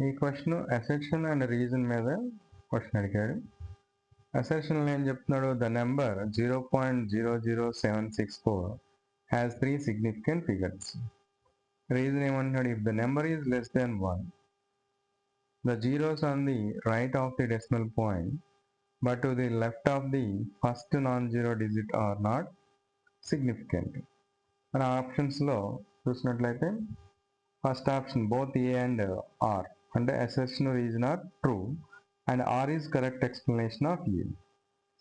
ఈ question assertion and reason మీద question అడిగాడు. అసెర్షన్లో ఏం చెప్తున్నాడు? The number 0.00764 has 3 significant figures. Reason ఏమంటున్నాడు? If the number is less than 1, the zeros on the right of the decimal point but to the left of the first non-zero digit are not significant. మన ఆప్షన్స్లో చూసినట్లయితే first option both A and R అంటే assertion reason are true and R is correct explanation of A.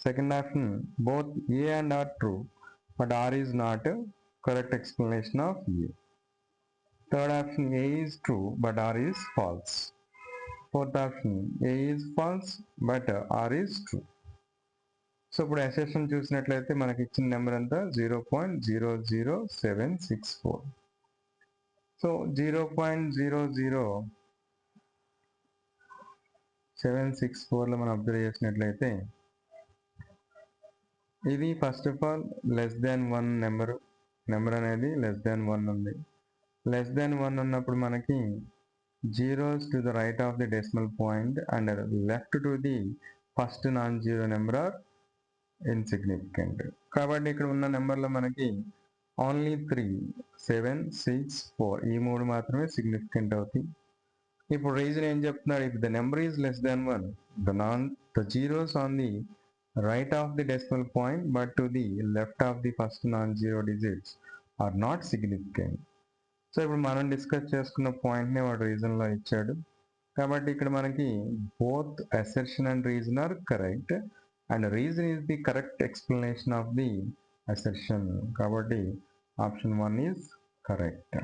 Second option both A and R true but R is not correct explanation of A. Third option A is true but R is false. Fourth option A is false but R is true. So ఇప్పుడు assertion చూసినట్లయితే మనకి ఇచ్చిన number అంతా 0.00764. So 0.00764లో మనం observe చేసినట్లయితే ఇది first of all less than 1 number అనేది less than 1 ఉంది. లెస్ దాన్ 1 ఉన్నప్పుడు మనకి zeros to the right of the decimal point and left to the first non-zero number are insignificant. కాబట్టి ఇక్కడ ఉన్న నెంబర్లో మనకి ఓన్లీ 3, 7, 6, 4 ఈ మూడు మాత్రమే సిగ్నిఫికెంట్ అవుతాయి. ఇప్పుడు రీజన్ ఏం చెప్తున్నారు? If the number is less than 1, the zeros on the right of the decimal point but to the left of the first non-zero digits are not significant. So ఇప్పుడు మనం discuss చేసుకున్న పాయింట్నే వాడు రీజన్లో ఇచ్చాడు. కాబట్టి ఇక్కడ మనకి both assertion and reason are correct and reason is the correct explanation of the assertion. కాబట్టి option 1 is correct.